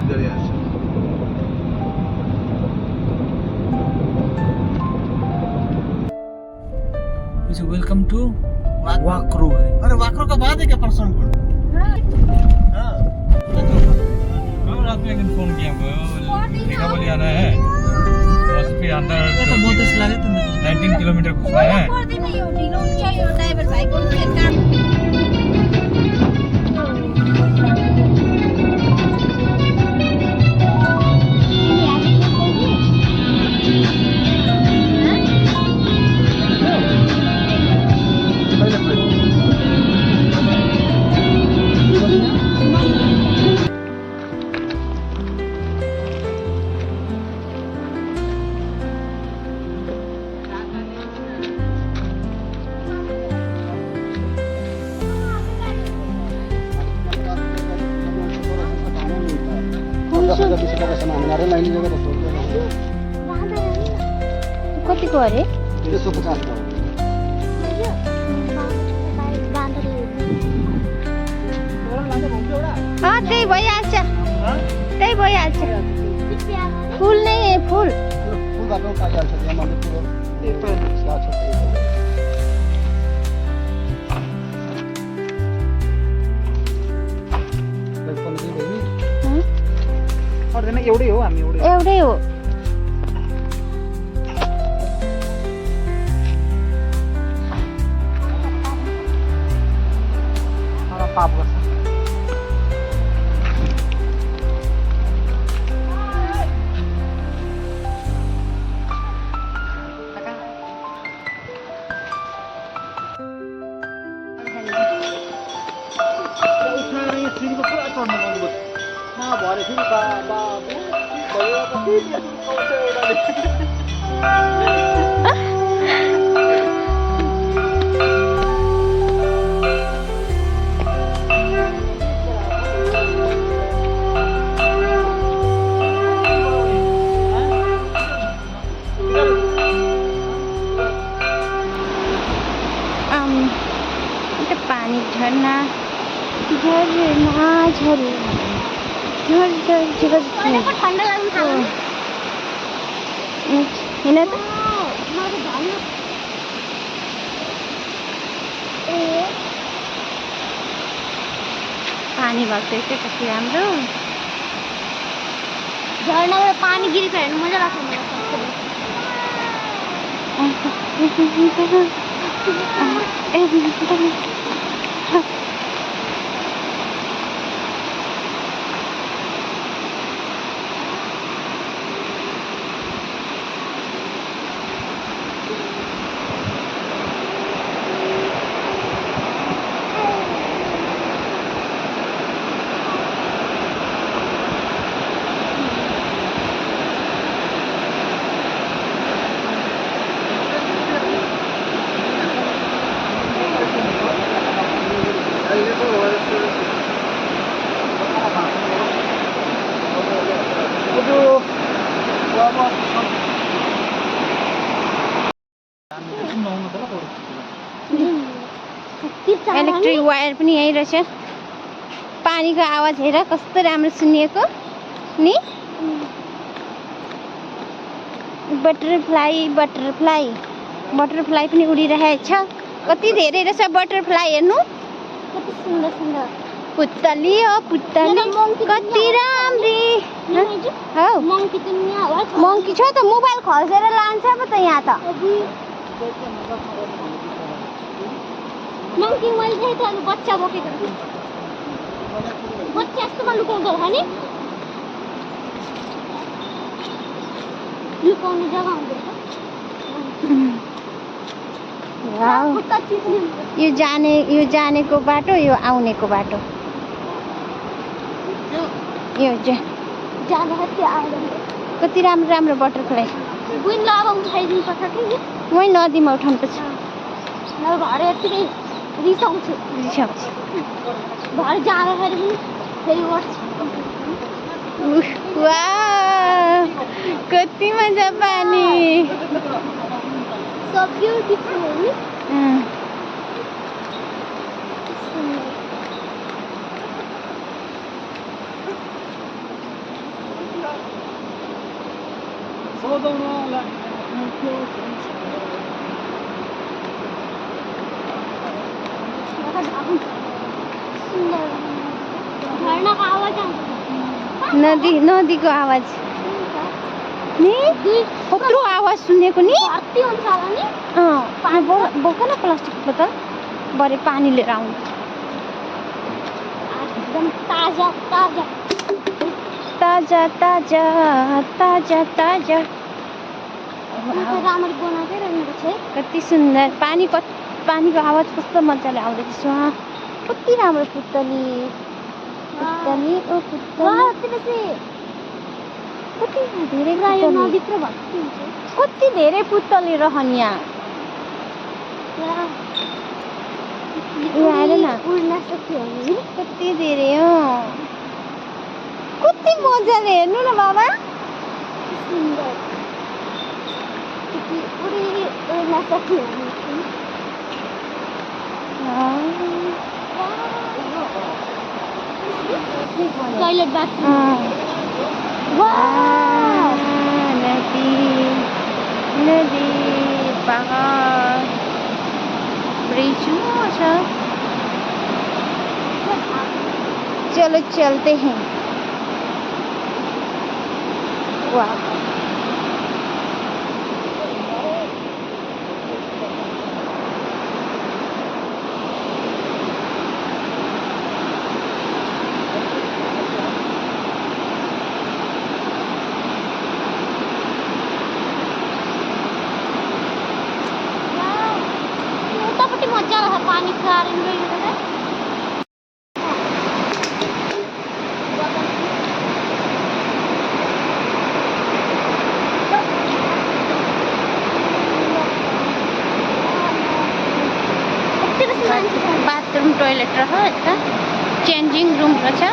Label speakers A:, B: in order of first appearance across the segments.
A: गरिरहेको छु। Welcome to Wakro. अरे वाक्रो का बाद है क्या परसों? हाँ।
B: रात में लेकिन फोन किया देखा बोली आना है बस पे अंदर
A: तो बहुत इस लगे तो
B: 19 किलोमीटर घुसना है
C: कतिको अरे त्यही भइहाल्छ त्यही भइहाल्छ फुल नै फुल
A: एउटै हो हामी
C: एउटै हो
A: पाप गर्छ भरे फेरि बाबा
C: पानी झरना झरना झरना झर झर झर ठंडा लाग्नु थाल्यो हैन त पानी बग्दैछ कति राम्रो झरनाबाट पानी गिरेको हेर्नु मजा लाग्छ मलाई इलेक्ट्रिक वायर पनि यही रहेछ पानीको आवाज हेर कस्तो राम्रो सुनिएको नि बटरफ्लाई बटरफ्लाई बटरफ्लाई पनि उडिरहेको छ कति धेरै रहेछ बटरफ्लाई हेर्नु कति सुन्दर सुन्दर पुत्तली हो पुत्तली कति राम्री हौ मङ्की छ त मोबाइल खल्सेर लान्छ पो त यहाँ त मङ्की मैले देखेँ त बच्चा बोकेको बच्चा यस्तोमा लुकाउँदो होला नि लुकाउने जग्गा हुँदैछ यो जानेको बाटो यो आउनेको बाटो यो कति राम्रो राम्रो बटरफ्लाई मै नदीमा उठाउनुपर्छ भरे यतिकै रिसाउँछु भरे जाँदाखेरि पनि फेरि वाह कति मजा पानी so beautiful झर्नाको आवाज आउँछ नदीको आवाज नि कत्रो आवाज सुनेको नि भर्ती हुन्छ होला नि पानी बोक न प्लास्टिक बोतल भरे पानी लिएर आउनु एकदम ताजा ताजा ताजा ताजा ताजा ताजा राम्ररी बनाएकै रहेछ है कति सुन्दर पानीको आवाज कस्तो मजाले आउँदैछ कति राम्रो पुतली पुतली ओ पुतली कति धेरै नदीभित्र भर्ती हुन्छ कति धेरै पुतली रहन् यहाँ हेर न उड्न सक्यो नि कति धेरै हो कति मजाले हेर्नु न बाबा सुन्दर उड्न सक्यो टॉयलेट बाथरूम नदी पहाड़ ब्रिज अच्छा चलो चलते हैं वाह मजा रहा पानी का बाथरूम टॉयलेट रहा इसका चेंजिंग रूम रहा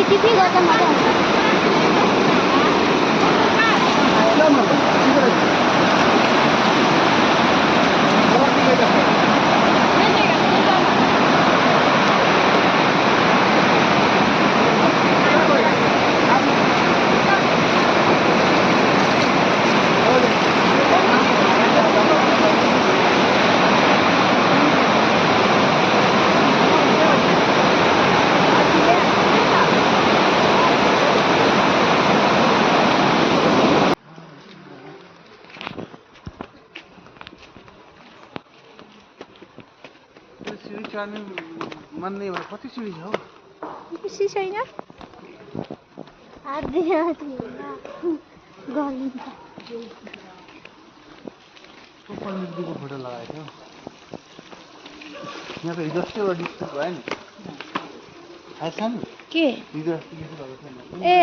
C: टिपी गर्दा मजा
A: चढ्ने मन नै भयो कति सिडी छ हौ
C: खुसी छैन
A: पण्डितजीको फोटो लगाएको थियो यहाँ त हिजो अस्ति एउटा डिस्ट्रिक्ट भयो नि थाहा छ नि
C: के
A: हिजो अस्ति भएको थिएन
C: ए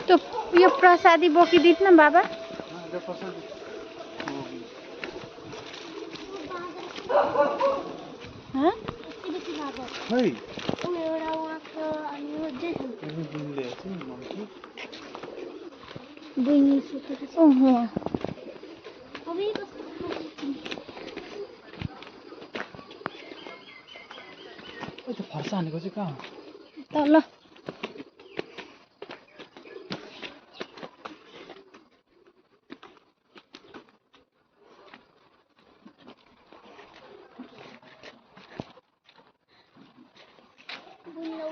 C: तो यो प्रसादी बोकिदिनु न बाबा। हाँ?
A: फर्सा हानेको चाहिँ कहाँ
C: तल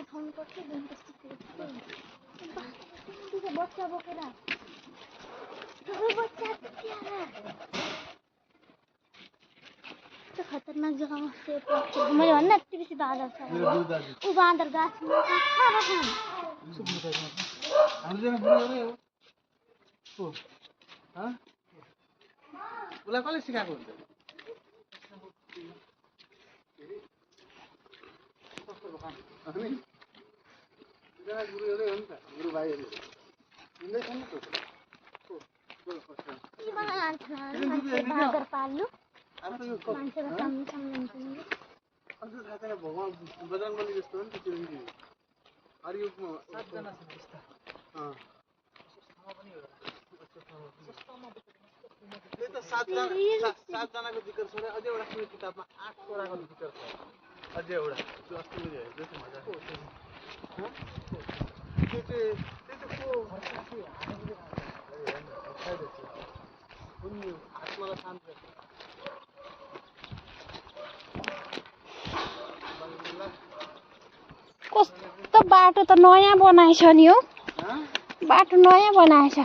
C: उठाउनु पर्छ बच्चा बोकेर खतरनाक जग्गामा मैले भन्दा यति बेसी बाँदर छ ऊ बाँदर गाछमा
A: उसलाई कसले सिकाएको हुन्छ गुरु भाइहरू
C: बाँदर पाल्नु मान्छेको सामने
A: भगवान बजरङ्गबली जस्तो हो नि त्यो हरियुगमा 7 जना छ त्यस्ता त्यही त 7 जनाको जिकर छ र अझै एउटा कुनै किताबमा 8 वटाको जिकर छ अझै एउटा त्यो अस्ति मैले हेर्दै थिएँ मजा आत्मालाई शान्त गर्छ
C: कस्तो बाटो त नयाँ बनाएछ नि हो बाटो नयाँ बनाएछ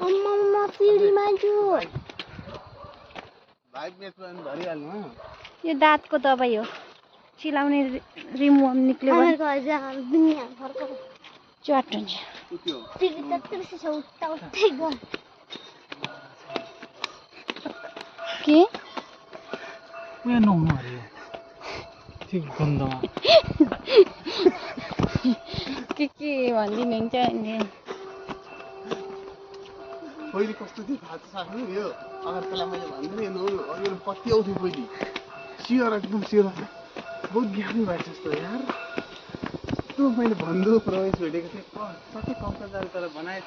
C: अम्मा सिडीमा छु यो दाँतको दबाई हो चिलाउने रिमुभ निक्ल्यो भने चट हुन्छ के
A: उयो नुहाउनु अरे ठिक गन्धमा
C: के भनिदिनुहुन्छ नि
A: पहिले कस्तो थियो थाहा छ साथी यो अगरतला मैले भन्दै यो पत्ती आउँथ्यो पहिले सियर एकदम सियर बहुत ज्ञानी भए जस्तो यार त्यो मैले भन्छु प्रवेश भेटेको थिएँ सबै कम्प्युटर तर बनाएछ